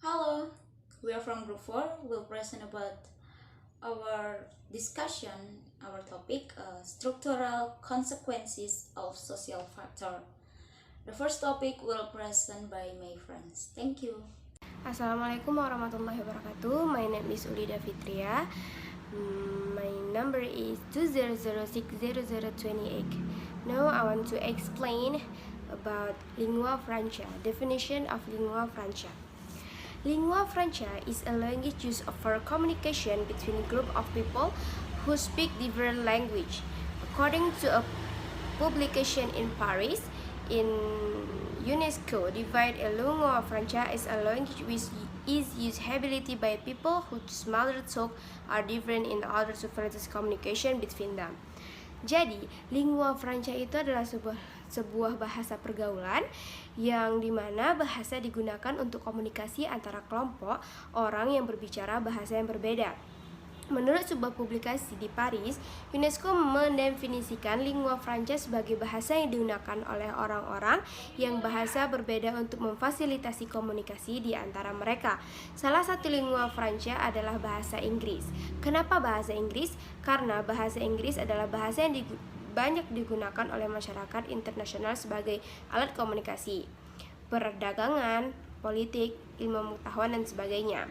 Hello, we are from Group 4. We'll present about our discussion, our topic, structural consequences of social factor. The first topic will present by my friends. Thank you. Assalamualaikum warahmatullahi wabarakatuh. My name is Ulida Fitria. My number is 200600028. Now I want to explain about lingua franca. Definition of lingua franca. Lingua franca is a language used for communication between a group of people who speak different language. According to a publication in Paris, in UNESCO, divide a lingua franca is a language which is used heavily by people whose mother tongue are different in order to facilitate communication between them. Jadi, lingua franca itu adalah sebuah bahasa pergaulan yang dimana bahasa digunakan untuk komunikasi antara kelompok orang yang berbicara bahasa yang berbeda. Menurut sebuah publikasi di Paris, UNESCO mendefinisikan lingua franca sebagai bahasa yang digunakan oleh orang-orang yang bahasa berbeda untuk memfasilitasi komunikasi di antara mereka. Salah satu lingua franca adalah bahasa Inggris. Kenapa bahasa Inggris? Karena bahasa Inggris adalah bahasa yang banyak digunakan oleh masyarakat internasional sebagai alat komunikasi, perdagangan, politik, ilmu pengetahuan, dan sebagainya.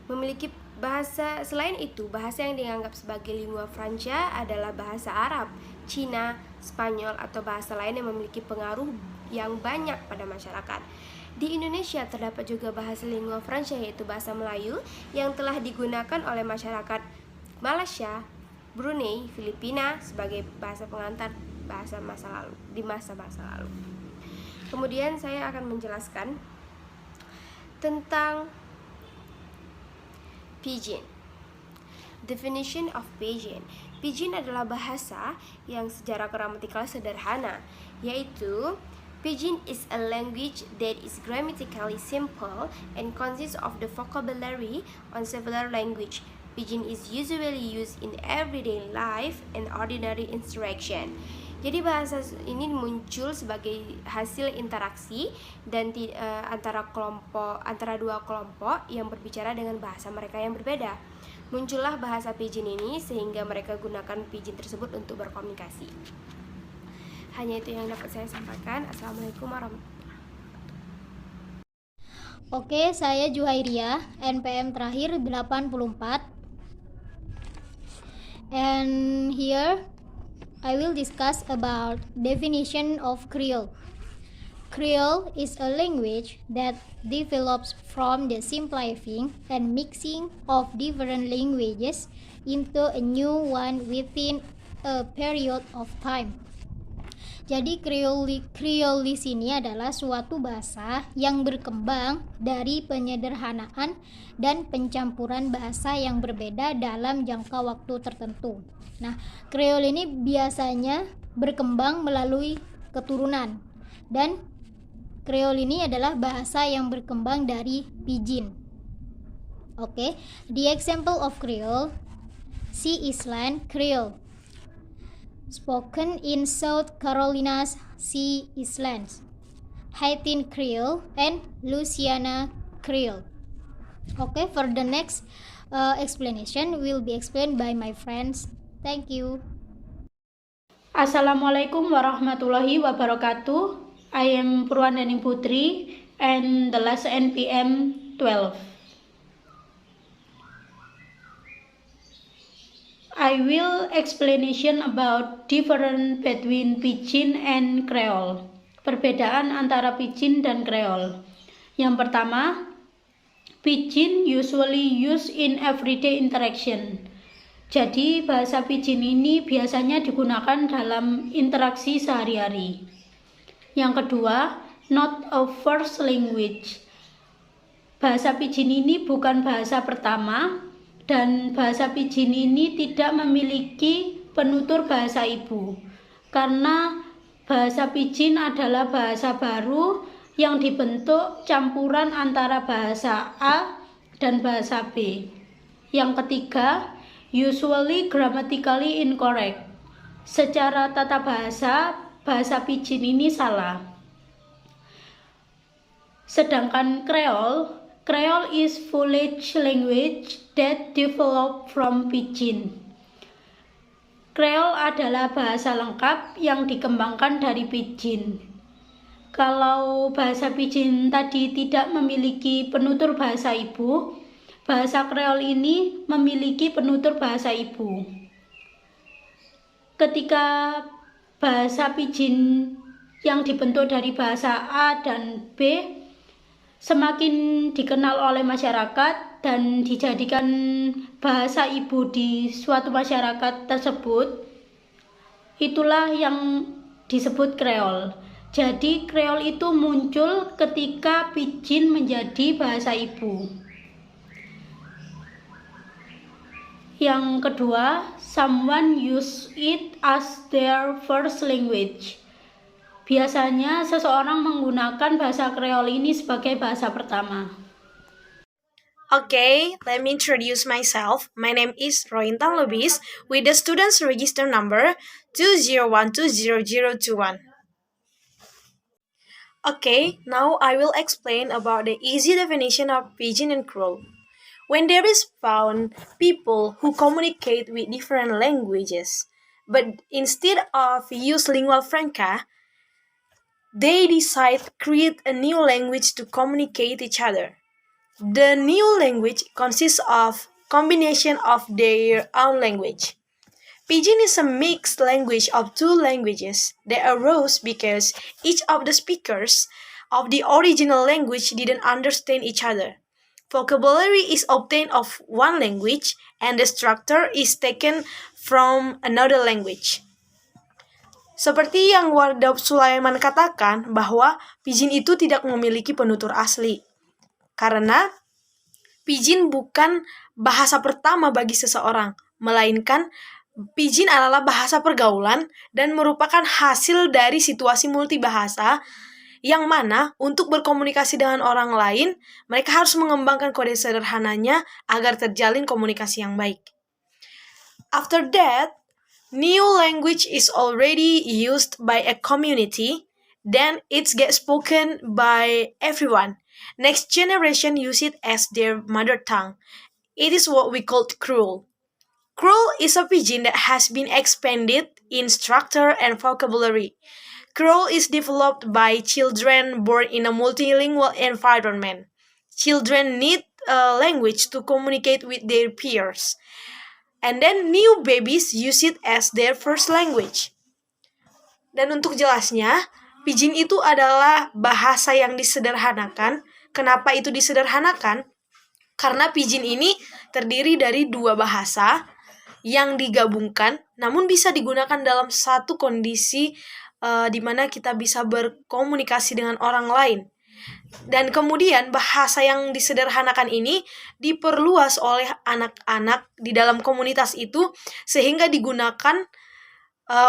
Memiliki bahasa selain itu, bahasa yang dianggap sebagai lingua franca adalah bahasa Arab, Cina, Spanyol, atau bahasa lain yang memiliki pengaruh yang banyak pada masyarakat. Di Indonesia terdapat juga bahasa lingua franca, yaitu bahasa Melayu yang telah digunakan oleh masyarakat Malaysia, Brunei, Filipina sebagai bahasa pengantar bahasa masa lalu di masa-masa lalu. Kemudian saya akan menjelaskan tentang Pidgin. Definition of Pidgin. Pidgin adalah bahasa yang secara gramatikal sederhana, yaitu Pidgin is a language that is grammatically simple and consists of the vocabulary on several language. Pidgin is usually used in everyday life and ordinary interaction. Jadi bahasa ini muncul sebagai hasil interaksi dan antara dua kelompok yang berbicara dengan bahasa mereka yang berbeda. Muncullah bahasa Pidgin ini sehingga mereka gunakan Pidgin tersebut untuk berkomunikasi. Hanya itu yang dapat saya sampaikan. Assalamualaikum warahmatullahi wabarakatuh. Oke, saya Juhairia, NPM terakhir 84. And here I will discuss about definition of Creole. Creole is a language that develops from the simplifying and mixing of different languages into a new one within a period of time. Jadi Creole di sini adalah suatu bahasa yang berkembang dari penyederhanaan dan pencampuran bahasa yang berbeda dalam jangka waktu tertentu. Nah, Creole ini biasanya berkembang melalui keturunan, dan Creole ini adalah bahasa yang berkembang dari Pidgin. Oke, the example of Creole: Sea Island Creole, spoken in South Carolina's Sea Islands; Haitian Creole and Louisiana Creole. Okay, for the next explanation will be explained by my friends. Thank you. Assalamualaikum warahmatullahi wabarakatuh. I am Purwandani Putri and the last NPM 12. I will explanation about difference between Pidgin and Creole. Perbedaan antara Pidgin dan Creole. Yang pertama, Pidgin usually used in everyday interaction. Jadi bahasa Pidgin ini biasanya digunakan dalam interaksi sehari-hari. Yang kedua, not a first language. Bahasa Pidgin ini bukan bahasa pertama, dan bahasa Pidgin ini tidak memiliki penutur bahasa ibu. Karena bahasa Pidgin adalah bahasa baru yang dibentuk campuran antara bahasa A dan bahasa B. Yang ketiga, usually grammatically incorrect. Secara tata bahasa, bahasa Pidgin ini salah. Sedangkan Creole is village language that developed from Pidgin. Creole adalah bahasa lengkap yang dikembangkan dari Pidgin. Kalau bahasa Pidgin tadi tidak memiliki penutur bahasa ibu, bahasa Creole ini memiliki penutur bahasa ibu. Ketika bahasa Pidgin yang dibentuk dari bahasa A dan B semakin dikenal oleh masyarakat dan dijadikan bahasa ibu di suatu masyarakat tersebut, itulah yang disebut Creole. Jadi Creole itu muncul ketika Pidgin menjadi bahasa ibu. Yang kedua, someone use it as their first language. Biasanya seseorang menggunakan bahasa Creole ini sebagai bahasa pertama. Okay, let me introduce myself. My name is Rointan Lubis with the student's register number 201200021. Okay, now I will explain about the easy definition of Pidgin and Creole. When there is found people who communicate with different languages, but instead of use lingua franca, they decide to create a new language to communicate each other. The new language consists of combination of their own language. Pidgin is a mixed language of two languages that arose because each of the speakers of the original language didn't understand each other. Vocabulary is obtained of one language and the structure is taken from another language. Seperti yang Wardab Sulaiman katakan bahwa Pidgin itu tidak memiliki penutur asli. Karena Pidgin bukan bahasa pertama bagi seseorang, melainkan Pidgin adalah bahasa pergaulan dan merupakan hasil dari situasi multibahasa yang mana untuk berkomunikasi dengan orang lain, mereka harus mengembangkan kode sederhananya agar terjalin komunikasi yang baik. After that, new language is already used by a community, then it gets spoken by everyone. Next generation use it as their mother tongue. It is what we call Creole. Creole is a Pidgin that has been expanded in structure and vocabulary. Creole is developed by children born in a multilingual environment. Children need a language to communicate with their peers. And then new babies use it as their first language. Dan untuk jelasnya, Pidgin itu adalah bahasa yang disederhanakan. Kenapa itu disederhanakan? Karena Pidgin ini terdiri dari dua bahasa yang digabungkan, namun bisa digunakan dalam satu kondisi di mana kita bisa berkomunikasi dengan orang lain. Dan kemudian bahasa yang disederhanakan ini diperluas oleh anak-anak di dalam komunitas itu sehingga digunakan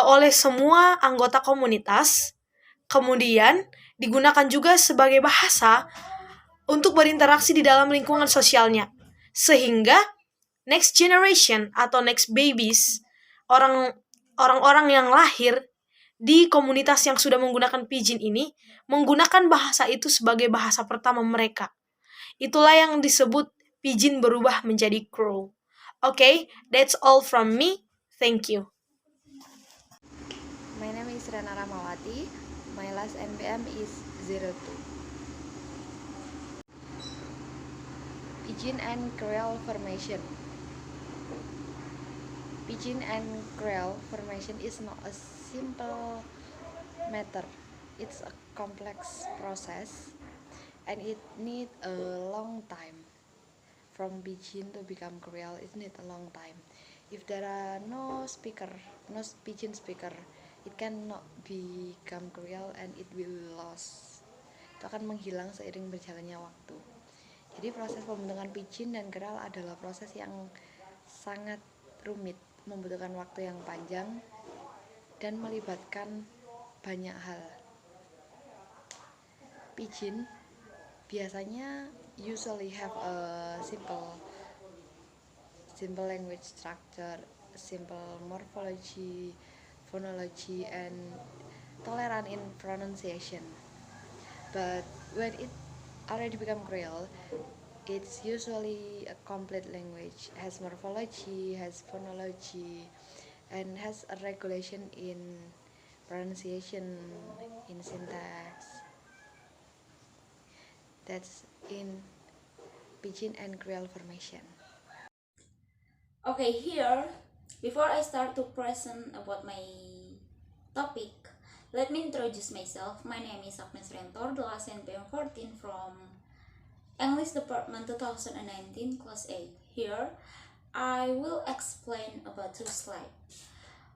oleh semua anggota komunitas. Kemudian digunakan juga sebagai bahasa untuk berinteraksi di dalam lingkungan sosialnya. Sehingga next generation atau next babies, orang-orang yang lahir di komunitas yang sudah menggunakan Pidgin ini, menggunakan bahasa itu sebagai bahasa pertama mereka. Itulah yang disebut Pidgin berubah menjadi Creole. Okay, that's all from me. Thank you. My name is Rana Ramawati. My last NPM is 02. Pidgin and Creole formation. Pidgin and Creole formation is not a simple matter. It's a complex process and it needs a long time. From Pidgin to become Creole, it needs a long time. If there are no Pidgin speaker, it cannot become Creole and it will lost. Itu akan menghilang seiring berjalannya waktu. Jadi proses pembentukan Pidgin dan Creole adalah proses yang sangat rumit, membutuhkan waktu yang panjang dan melibatkan banyak hal. Pidgin biasanya usually have a simple language structure, simple morphology, phonology, and tolerant in pronunciation. But when it already become Creole, it's usually a complete language, has morphology, has phonology, and has a regulation in pronunciation, in syntax. That's in Pidgin and Creole formation. Okay, here, before I start to present about my topic, let me introduce myself. My name is Agnes Rentor, class NPM14 from English Department 2019, Class A. Here, I will explain about 2 slides.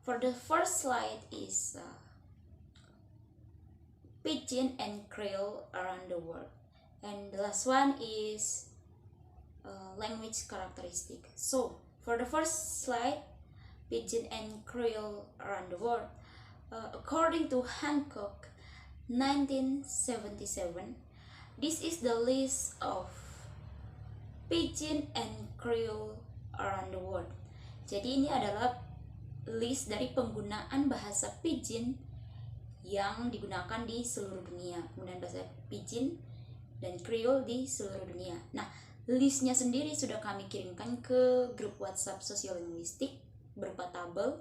For the first slide is Pidgin and Creole around the world, and the last one is language characteristic. So, for the first slide, Pidgin and Creole around the world, according to Hancock, 1977, this is the list of Pidgin and Creole around the world. Jadi ini adalah list dari penggunaan bahasa Pidgin yang digunakan di seluruh dunia. Kemudian bahasa Pidgin dan Creole di seluruh dunia. Nah, listnya sendiri sudah kami kirimkan ke grup WhatsApp Sosiolinguistik berupa tabel.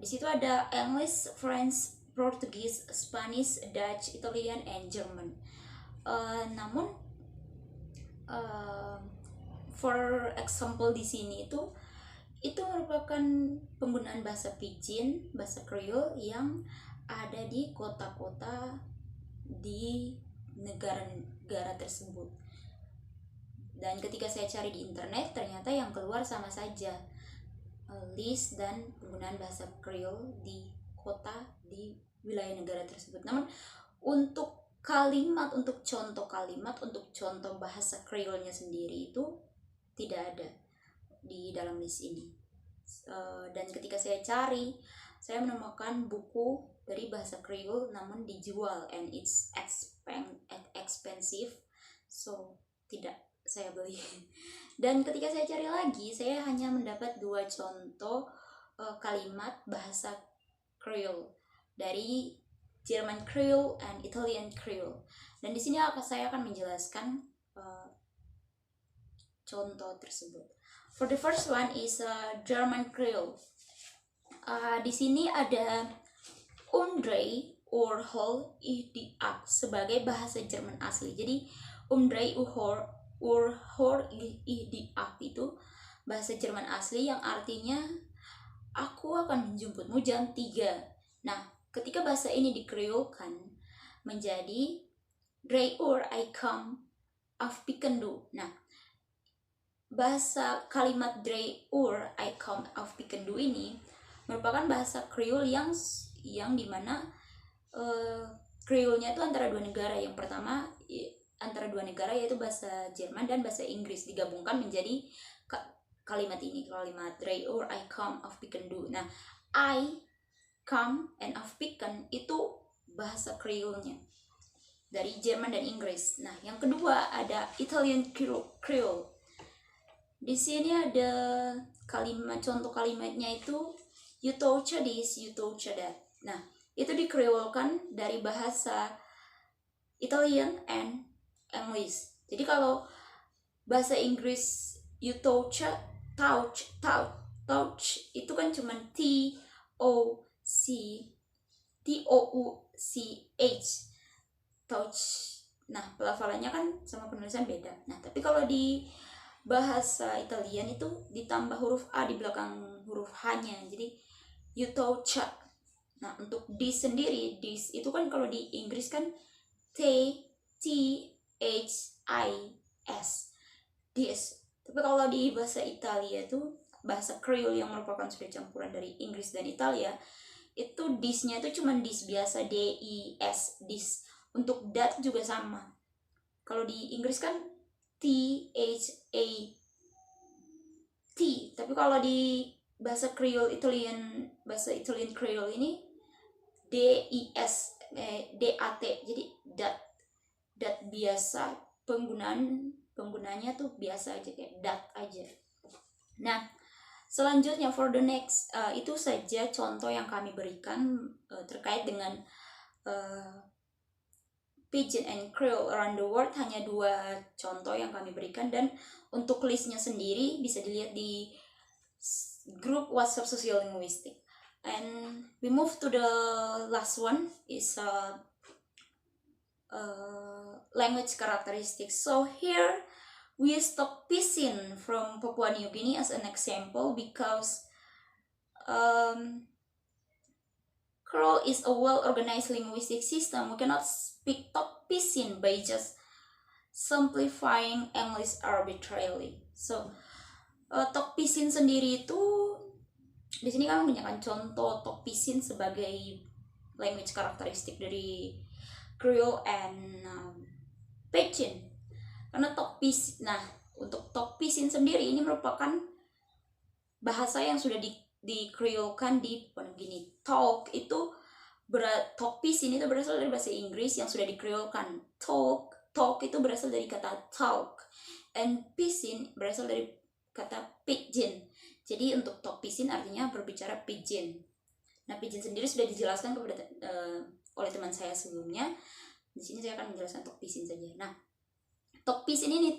Di situ ada English, French, Portuguese, Spanish, Dutch, Italian, and German. Namun for example di sini itu merupakan penggunaan bahasa Pidgin, bahasa Creole yang ada di kota-kota di negara-negara tersebut. Dan ketika saya cari di internet, ternyata yang keluar sama saja list dan penggunaan bahasa Creole di kota di wilayah negara tersebut. Namun untuk kalimat, untuk contoh kalimat, untuk contoh bahasa Creole-nya sendiri itu tidak ada di dalam list ini. Dan ketika saya cari, saya menemukan buku dari bahasa Creole namun dijual and it's expensive, so tidak saya beli. Dan ketika saya cari lagi, saya hanya mendapat 2 contoh kalimat bahasa Creole dari German Creole and Italian Creole. Dan di sini saya akan menjelaskan contoh tersebut. For the first one is German Creole. Di sini ada Umdreh Urhol Ihdiak sebagai bahasa Jerman asli. Jadi Umdreh Urhol Ihdiak itu bahasa Jerman asli yang artinya aku akan menjemputmu jam 3. Nah, ketika bahasa ini dikreolkan menjadi Drei Uhr I come auf Pikendu. Nah, bahasa kalimat Drei Uhr I come auf Pikendu ini merupakan bahasa Creole yang dimana Creole-nya itu antara 2 negara. Yang pertama antara 2 negara yaitu bahasa Jerman dan bahasa Inggris digabungkan menjadi kalimat ini, kalimat Drei Uhr I come auf Pikendu. Nah, I come and auf Piken itu bahasa Creole-nya dari Jerman dan Inggris. Nah, yang kedua ada Italian Creole. Di sini ada kalimat, contoh kalimatnya itu you touch this, you touch that. Nah, itu dikreolkan dari bahasa Italian and English. Jadi kalau bahasa Inggris you touch itu kan cuma T-O-U-C-H touch. Nah, pelafalannya kan sama penulisan beda. Nah, tapi kalau di bahasa Italian itu ditambah huruf A di belakang huruf H-nya. Jadi you touch. Nah, untuk this sendiri, this itu kan kalau di Inggris kan T-H-I-S. This. Tapi kalau di bahasa Italia itu bahasa Creole yang merupakan sudah campuran dari Inggris dan Italia, itu this-nya itu cuma this biasa, D-I-S, this. Untuk that juga sama. Kalau di Inggris kan T-H-A-T. Tapi kalau di bahasa Creole bahasa Italian Creole ini D-I-S, D-A-T. Jadi that biasa, penggunanya tuh biasa aja kayak that aja. Nah, selanjutnya for the next, itu saja contoh yang kami berikan terkait dengan Pidgin and Creole around the world hanya 2 contoh yang kami berikan, dan untuk listnya sendiri bisa dilihat di grup WhatsApp Sosiolinguistik. And we move to the last one is language characteristics. So here we use Tok Pisin from Papua New Guinea as an example because Creole is a well-organized linguistic system. We cannot speak Tok Pisin by just simplifying English arbitrarily. So Tok Pisin sendiri itu, di sini kami menggunakan contoh Tok Pisin sebagai language karakteristik dari Creole and Pidgin. Karena untuk Tok Pisin sendiri ini merupakan bahasa yang sudah dikreolkan di Papua New Guinea. Tok Pisin itu berasal dari bahasa Inggris yang sudah dikreolkan. Talk itu berasal dari kata talk, and Pisin berasal dari kata pidgin. Jadi untuk Tok Pisin artinya berbicara pidgin. Nah, pidgin sendiri sudah dijelaskan oleh teman saya sebelumnya. Di sini saya akan menjelaskan Tok Pisin saja. Nah, Tok Pisin ini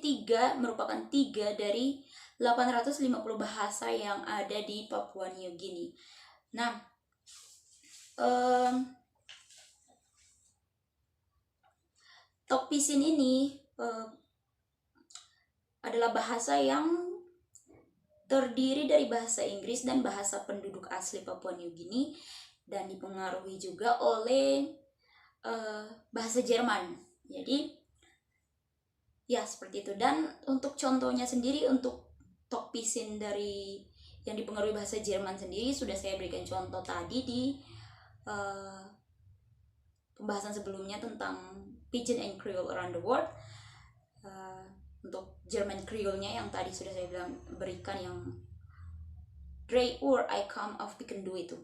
merupakan 3 dari 850 bahasa yang ada di Papua New Guinea. Nah, Tok Pisin ini adalah bahasa yang terdiri dari bahasa Inggris dan bahasa penduduk asli Papua New Guinea, dan dipengaruhi juga oleh bahasa Jerman. Jadi ya seperti itu. Dan untuk contohnya sendiri, untuk Tok Pisin dari yang dipengaruhi bahasa Jerman sendiri sudah saya berikan contoh tadi di pembahasan sebelumnya tentang Pidgin and Creole around the world. Untuk German Creole-nya yang tadi sudah saya berikan, yang Drei Ur I come of Pikendu itu.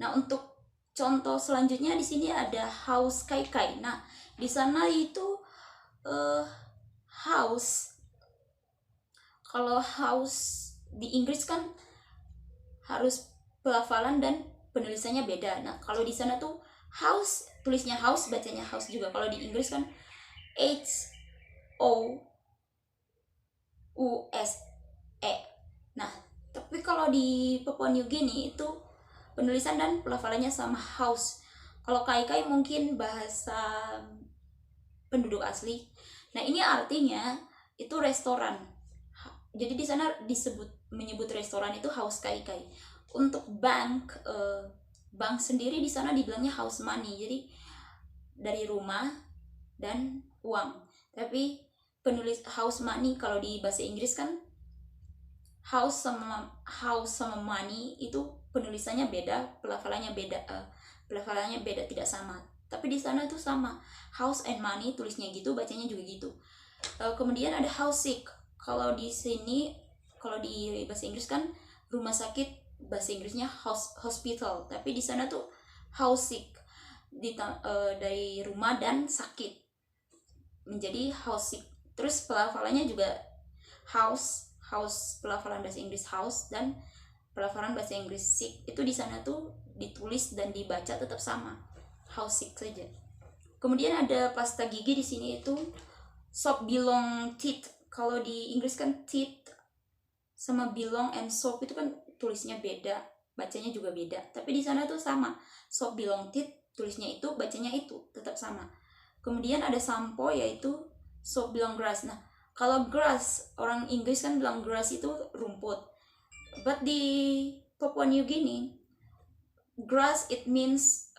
Nah, untuk contoh selanjutnya di sini ada Haus Kai Kai. Nah, di sana itu house, kalau house di Inggris kan harus pelafalan dan penulisannya beda. Nah, kalau di sana tuh house, tulisnya house, bacanya house juga. Kalau di Inggris kan HOUSE. Nah, tapi kalau di Papua New Guinea itu penulisan dan pelafalannya sama house. Kalau Kai Kai mungkin bahasa penduduk asli. Nah, ini artinya itu restoran. Jadi di sana menyebut restoran itu house Kai Kai. Untuk bank sendiri di sana dibilangnya house money. Jadi dari rumah dan uang. Tapi penulis house money kalau di bahasa Inggris kan house sama money itu penulisannya beda, pelafalannya beda, tidak sama. Tapi di sana itu sama, house and money, tulisnya gitu, bacanya juga gitu. Kemudian ada house sick. Kalau di sini, kalau di bahasa Inggris kan rumah sakit, bahasa Inggrisnya hospital. Tapi di sana tuh house sick, dari rumah dan sakit menjadi house sick. Terus pelafalannya juga house pelafalan bahasa Inggris house dan pelafalan bahasa Inggris sick itu di sana tuh ditulis dan dibaca tetap sama, house sick saja. Kemudian ada pasta gigi di sini itu soap belong teeth. Kalau di Inggris kan teeth sama belong and soap itu kan tulisnya beda, bacanya juga beda. Tapi di sana tuh sama, soap belong teeth, tulisnya itu, bacanya itu, tetap sama. Kemudian ada sampo yaitu soap belong grass. Nah, kalau grass, orang Inggris kan bilang grass itu rumput. But di Papua New Guinea, grass it means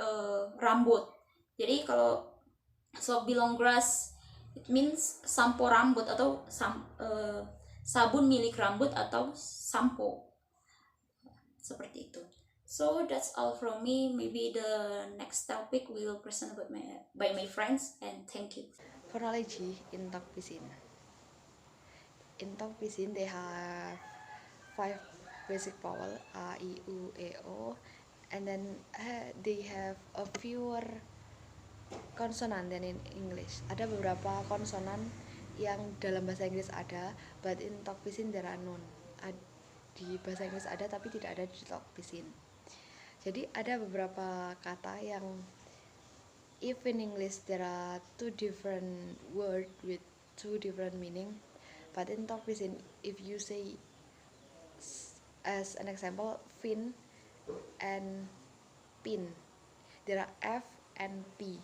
rambut. Jadi kalau soap belong grass it means sampo rambut atau sabun milik rambut atau sampo. Seperti itu. So that's all from me. Maybe the next topic we will present by my friends, and thank you. Phonology in Tok Pisin. In Tok Pisin they have 5 basic vowel, a, i, u, e, o, and then they have a fewer consonant than in English. Ada beberapa konsonan yang dalam bahasa Inggris ada, but in Tok Pisin there are none. Di bahasa Inggris ada tapi tidak ada di Tok Pisin. Jadi ada beberapa kata yang if in English there are two different words with two different meaning, but in Tok Pisin, if you say as an example fin and pin, there are F and P.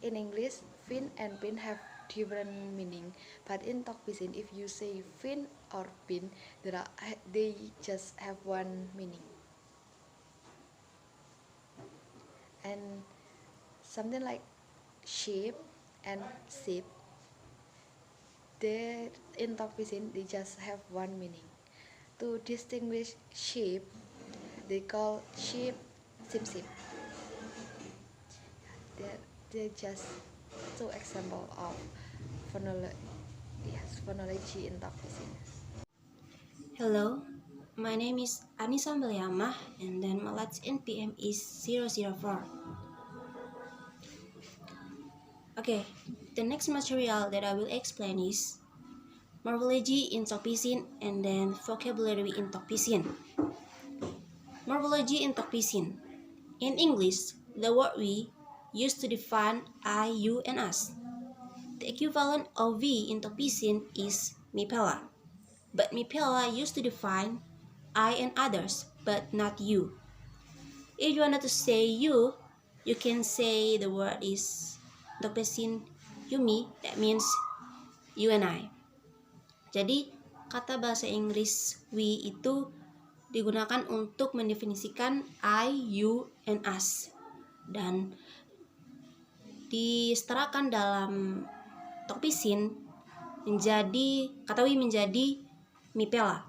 In English, fin and pin have different meaning, but in Tok Pisin, if you say fin or pin, they just have one meaning. And something like shape and shape, they in Tok Pisin they just have one meaning. To distinguish shape, they call shape sip. They're just two example of phonology in Tok Pisin. Hello, my name is Anissa Meliamah, and then my last NPM is 004. Okay, the next material that I will explain is morphology in Tok Pisin and then vocabulary in Tok Pisin. Morphology in Tok Pisin. In English, the word we used to define I, you, and us. The equivalent of we in Tok Pisin is mipela. But mipela used to define I and others, but not you. If you wanted to say you can say the word is Tok Pisin Yumi, that means you and I. Jadi, kata bahasa Inggris we itu digunakan untuk mendefinisikan I, you, and us. Dan disetarakan dalam Tok Pisin menjadi kata we menjadi mipela.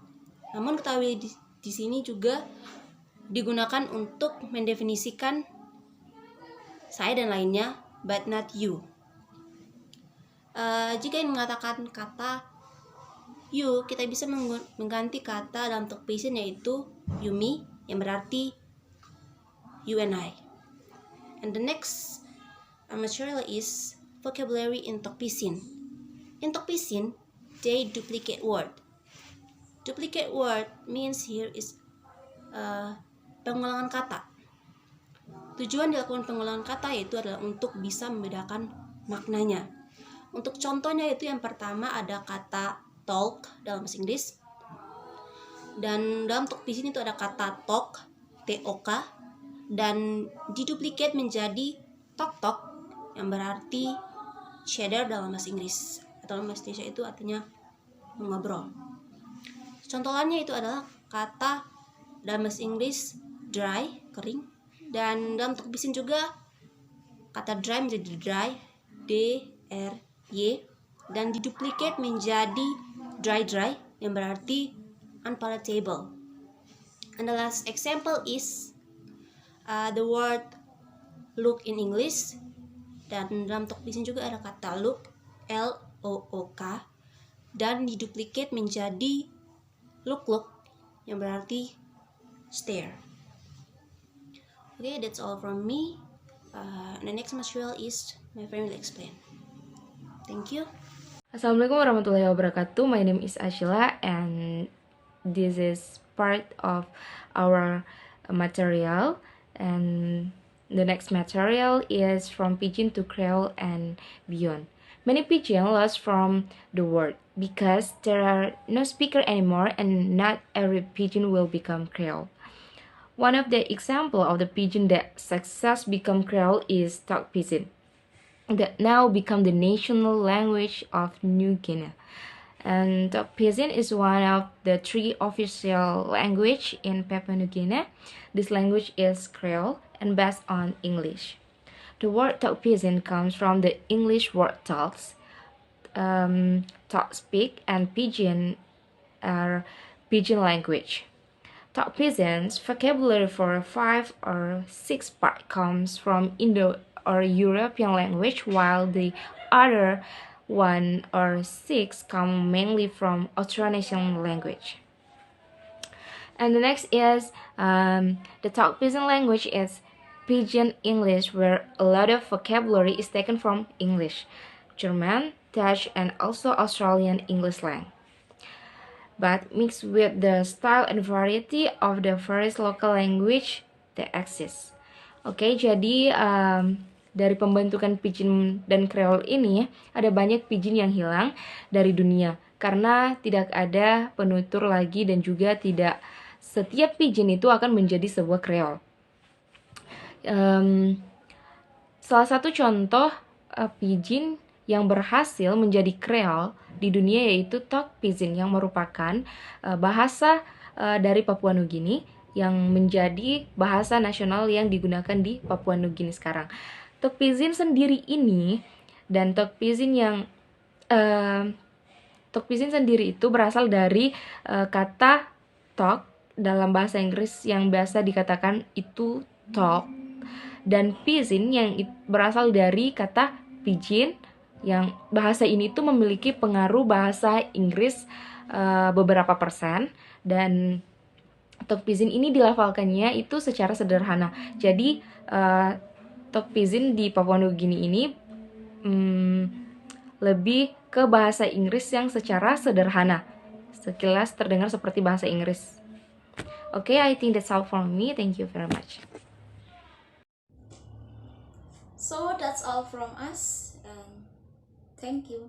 Namun kata we di sini juga digunakan untuk mendefinisikan saya dan lainnya, but not you. Jika ingin mengatakan kata you, kita bisa mengganti kata dalam Tok Pisin yaitu Yumi, yang berarti you and I. And the next material is vocabulary in Tok Pisin. In Tok Pisin, they duplicate word. Duplicate word means here is pengulangan kata. Tujuan dilakukan pengulangan kata yaitu adalah untuk bisa membedakan maknanya. Untuk contohnya itu yang pertama ada kata talk dalam bahasa Inggris. Dan dalam Tok Pisin itu ada kata talk, T-O-K, dan diduplicate menjadi tok-tok yang berarti cheddar dalam bahasa Inggris. Atau dalam bahasa Indonesia itu artinya mengobrol. Contohannya itu adalah kata dalam bahasa Inggris dry, kering, dan dalam Tok Pisin juga kata dry menjadi dry, D-R-Y, dan diduplicate menjadi dry yang berarti unpalatable. And the last example is the word look in English, dan dalam Tok Pisin juga ada kata look, L-O-O-K, dan diduplicate menjadi look yang berarti stare. Okay, that's all from me. The next material is my friend will explain. Thank you. Assalamualaikum warahmatullahi wabarakatuh. My name is Ashila and this is part of our material, and the next material is from Pidgin to Creole and beyond. Many Pidgin lost from the world because there are no speaker anymore, and not every Pidgin will become Creole. One of the example of the Pidgin that success become Creole is Tok Pisin, that now become the national language of New Guinea. And Tok Pisin is one of the 3 official language in Papua New Guinea. This language is Creole and based on English. The word Tok Pisin comes from the English word talks, talk, speak, and Pidgin are Pidgin language. Tok Pisin's vocabulary for 5 or 6 part comes from Indo or European language, while the other 1 or 6 come mainly from Austronesian language. And the next is the Tok Pisin language is Pidgin English, where a lot of vocabulary is taken from English, German, Dutch, and also Australian English slang, but mixed with the style and variety of the various local language that exist. Oke, jadi dari pembentukan pidgin dan Creole ini, ada banyak pidgin yang hilang dari dunia karena tidak ada penutur lagi dan juga tidak setiap pidgin itu akan menjadi sebuah Creole. Salah satu contoh pidgin yang berhasil menjadi Creole di dunia yaitu Tok Pisin yang merupakan bahasa dari Papua Nugini yang menjadi bahasa nasional yang digunakan di Papua Nugini sekarang. Tok Pisin sendiri ini dan Tok Pisin sendiri itu berasal dari kata talk dalam bahasa Inggris yang biasa dikatakan itu talk, dan Pisin yang berasal dari kata pidgin yang bahasa ini tuh memiliki pengaruh bahasa Inggris beberapa persen, dan Tok Pisin ini dilafalkannya itu secara sederhana. Jadi Tok Pisin di Papua Nugini ini lebih ke bahasa Inggris yang secara sederhana. Sekilas terdengar seperti bahasa Inggris. Okay, I think that's all from me. Thank you very much. So that's all from us. Thank you.